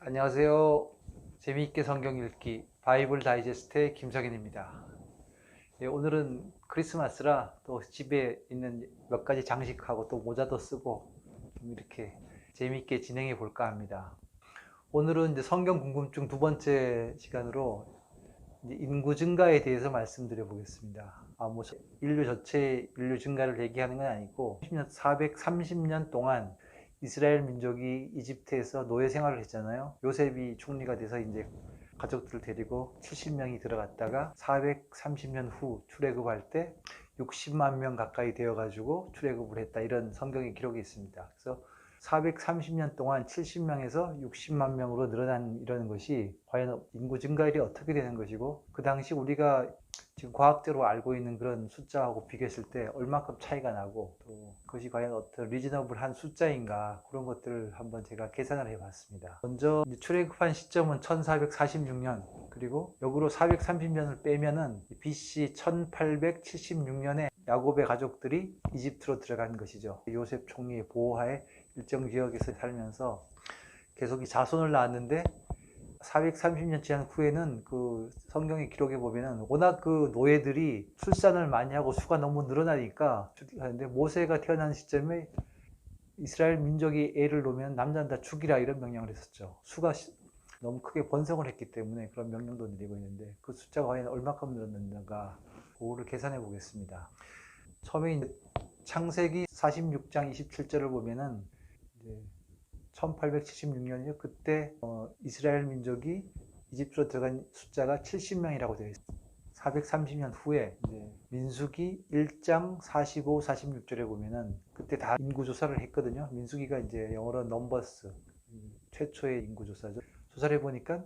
안녕하세요. 재미있게 성경 읽기 바이블 다이제스트의 김석인입니다. 네, 오늘은 크리스마스라 또 집에 있는 몇 가지 장식하고 또 모자도 쓰고 좀 이렇게 재미있게 진행해 볼까 합니다. 오늘은 이제 성경 궁금증 두 번째 시간으로 이제 인구 증가에 대해서 말씀드려 보겠습니다. 인류 전체 인류 증가를 얘기하는 건 아니고 430년 동안 이스라엘 민족이 이집트에서 노예 생활을 했잖아요. 요셉이 총리가 돼서 이제 가족들을 데리고 70명이 들어갔다가 430년 후 출애굽할 때 60만 명 가까이 되어가지고 출애굽을 했다, 이런 성경의 기록이 있습니다. 그래서 430년 동안 70명에서 60만 명으로 이러는 것이 과연 인구 증가율이 어떻게 되는 것이고, 그 당시 우리가 지금 과학적으로 알고 있는 그런 숫자하고 비교했을 때 얼마큼 차이가 나고, 또 그것이 과연 어떤 리즈너블한 숫자인가, 그런 것들을 한번 제가 계산을 해 봤습니다. 먼저 출애굽한 시점은 1446년, 그리고 역으로 430년을 빼면은 BC 1876년에 야곱의 가족들이 이집트로 들어간 것이죠. 요셉 총리의 보호하에 일정 지역에서 살면서 계속 자손을 낳았는데 430년 지난 후에는 그 성경의 기록에 보면은 워낙 그 노예들이 출산을 많이 하고 수가 너무 늘어나니까 하는데, 모세가 태어난 시점에 이스라엘 민족이 애를 놓으면 남자는 다 죽이라, 이런 명령을 했었죠. 수가 너무 크게 번성을 했기 때문에 그런 명령도 내리고 있는데, 그 숫자가 과연 얼마큼 늘었는가, 그거를 계산해 보겠습니다. 처음에 창세기 46장 27절을 보면은 이제 1876년이요. 그때 이스라엘 민족이 이집트로 들어간 숫자가 70명이라고 되어 있습니다. 430년 후에 이제 민수기 1장 45, 46절에 보면은 그때 다 인구 조사를 했거든요. 민수기가 이제 영어로 넘버스, 최초의 인구 조사죠. 조사를 해보니까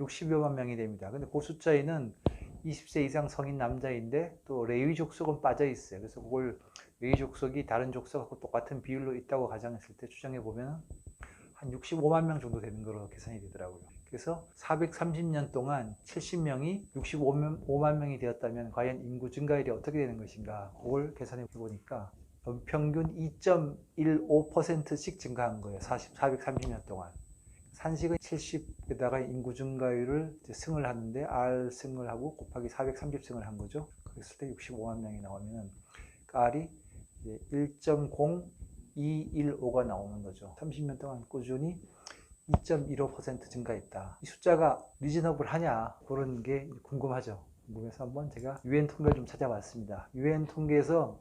60여만 명이 됩니다. 근데 그 숫자에는 20세 이상 성인 남자인데 또 레위 족속은 빠져 있어요. 그래서 그걸 레위 족속이 다른 족속하고 똑같은 비율로 있다고 가정했을 때 추정해 보면 한 65만 명 정도 되는 걸로 계산이 되더라고요. 그래서 430년 동안 70명이 65만 명이 되었다면 과연 인구 증가율이 어떻게 되는 것인가, 그걸 계산해 보니까 평균 2.15%씩 증가한 거예요. 430년 동안. 산식은 70에다가 인구 증가율을 승을 하는데 R 승을 하고 곱하기 430승을 한 거죠. 그랬을 때 65만 명이 나오면 R이 1.0215가 나오는 거죠. 30년 동안 꾸준히 2.15% 증가했다. 이 숫자가 리즈너블 하냐, 그런 게 궁금하죠. 궁금해서 한번 제가 UN 통계를 좀 찾아봤습니다. UN 통계도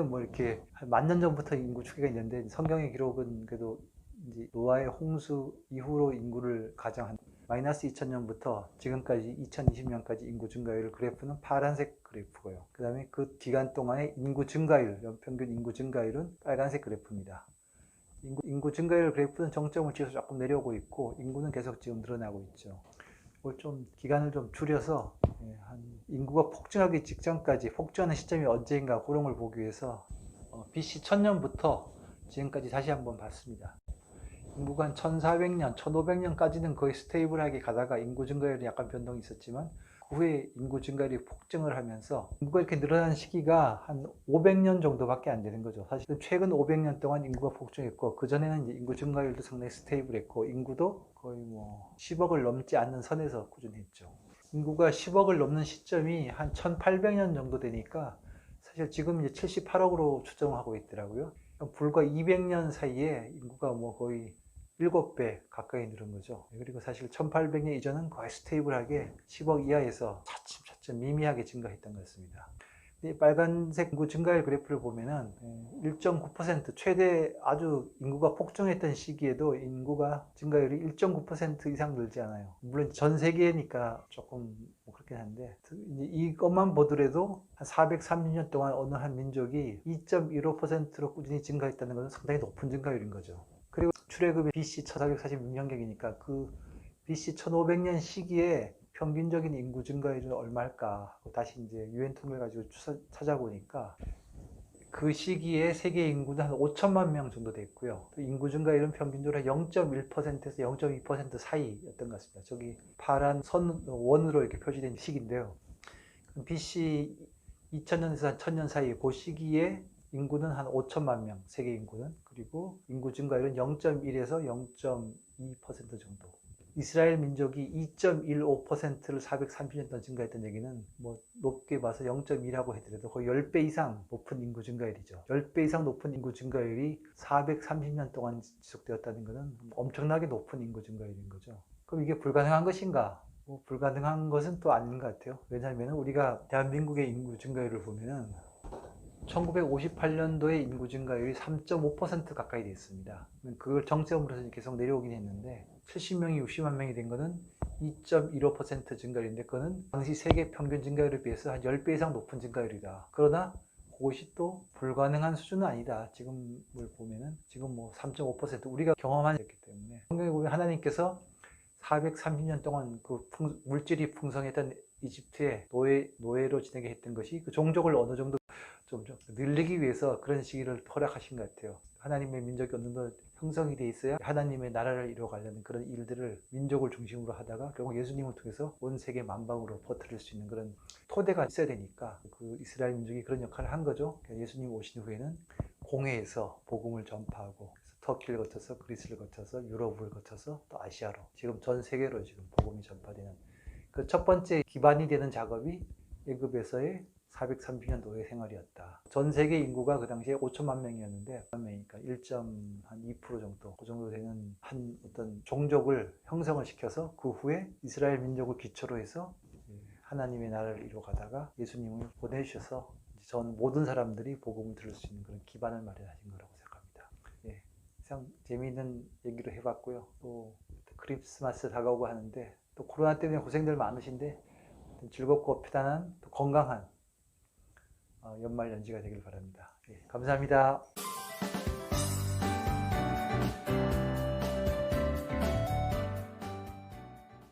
뭐 이렇게 한 1000년 전부터 인구 추계가 있는데, 성경의 기록은 그래도 이제 노아의 홍수 이후로 인구를 가정한 마이너스 2000년부터 지금까지 2020년까지 인구 증가율 그래프는 파란색 그래프고요. 그 다음에 그 기간 동안의 인구 증가율, 연평균 인구 증가율은 빨간색 그래프입니다. 인구 증가율 그래프는 정점을 찍어서 조금 내려오고 있고, 인구는 계속 지금 늘어나고 있죠. 이걸 좀 기간을 좀 줄여서 한 인구가 폭증하기 직전까지, 폭증하는 시점이 언제인가, 그런 걸 보기 위해서 BC 1000년부터 지금까지 다시 한번 봤습니다. 인구가 한 1400년, 1500년까지는 거의 스테이블하게 가다가 인구 증가율이 약간 변동이 있었지만, 그 후에 인구 증가율이 폭증을 하면서 인구가 이렇게 늘어난 시기가 한 500년 정도밖에 안 되는 거죠. 사실 최근 500년 동안 인구가 폭증했고, 그전에는 이제 인구 증가율도 상당히 스테이블했고, 인구도 거의 뭐 10억을 넘지 않는 선에서 꾸준했죠. 인구가 10억을 넘는 시점이 한 1800년 정도 되니까 사실 지금 이제 78억으로 추정하고 있더라고요. 불과 200년 사이에 인구가 뭐 거의 7배 가까이 늘은 거죠. 그리고 사실 1800년 이전은 거의 스테이블하게 10억 이하에서 차츰 미미하게 증가했던 것 같습니다. 이 빨간색 인구 증가율 그래프를 보면은 1.9%, 최대 아주 인구가 폭증했던 시기에도 인구가 증가율이 1.9% 이상 늘지 않아요. 물론 전 세계니까 조금 뭐 그렇긴 한데, 이것만 보더라도 한 430년 동안 어느 한 민족이 2.15%로 꾸준히 증가했다는 것은 상당히 높은 증가율인 거죠. 그리고 출애굽이 BC 1446년경이니까 그 BC 1500년 시기에 평균적인 인구 증가율은 얼마일까? 다시 이제 UN 통계를 가지고 찾아보니까 그 시기에 세계 인구는 한 5천만 명 정도 됐고요. 인구 증가율은 평균적으로 0.1%에서 0.2% 사이였던 것 같습니다. 저기 파란 원으로 이렇게 표시된 시기인데요. BC 2000년에서 한 1000년 사이 그 시기에 인구는 한 5천만 명, 세계 인구는. 그리고 인구 증가율은 0.1에서 0.2% 정도. 이스라엘 민족이 2.15%를 430년 동안 증가했던 얘기는 뭐 높게 봐서 0.1이라고 하더라도 거의 10배 이상 높은 인구 증가율이죠. 10배 이상 높은 인구 증가율이 430년 동안 지속되었다는 것은 엄청나게 높은 인구 증가율인 거죠. 그럼 이게 불가능한 것인가? 뭐 불가능한 것은 또 아닌 것 같아요. 왜냐하면 우리가 대한민국의 인구 증가율을 보면은 1958년도에 인구 증가율이 3.5% 가까이 돼 있습니다. 그걸 정점으로 계속 내려오긴 했는데 70명이 60만 명이 된 거는 2.15% 증가율인데 그거는 당시 세계 평균 증가율에 비해서 한 10배 이상 높은 증가율이다. 그러나 그것이 또 불가능한 수준은 아니다. 지금을 보면은 지금 뭐 3.5% 우리가 경험한 거기 때문에 성경에 보면 하나님께서 430년 동안 그 물질이 풍성했던 이집트에 노예로 지내게 했던 것이 그 종족을 어느 정도 좀 늘리기 위해서 그런 시기를 허락하신 것 같아요. 하나님의 민족이 어느 정도 형성이 돼 있어야 하나님의 나라를 이루어가려는 그런 일들을 민족을 중심으로 하다가 결국 예수님을 통해서 온 세계 만방으로 퍼뜨릴 수 있는 그런 토대가 있어야 되니까 그 이스라엘 민족이 그런 역할을 한 거죠. 예수님 오신 후에는 공회에서 복음을 전파하고 터키를 거쳐서 그리스를 거쳐서 유럽을 거쳐서 또 아시아로 지금 전 세계로 지금 복음이 전파되는 그 첫 번째 기반이 되는 작업이 애굽에서의 430년 노예 생활이었다. 전 세계 인구가 그 당시에 5천만 명이었는데 5만 명이니까 1.2% 정도 그 정도 되는 한 어떤 종족을 형성을 시켜서 그 후에 이스라엘 민족을 기초로 해서 하나님의 나라를 이루어가다가 예수님을 보내주셔서 전 모든 사람들이 복음을 들을 수 있는 그런 기반을 마련하신 거라고 생각합니다. 예, 참 재미있는 얘기로 해봤고요. 또 크리스마스 다가오고 하는데 또 코로나 때문에 고생들 많으신데 즐겁고 편안한 또 건강한 연말 연시가 되길 바랍니다. 예, 감사합니다.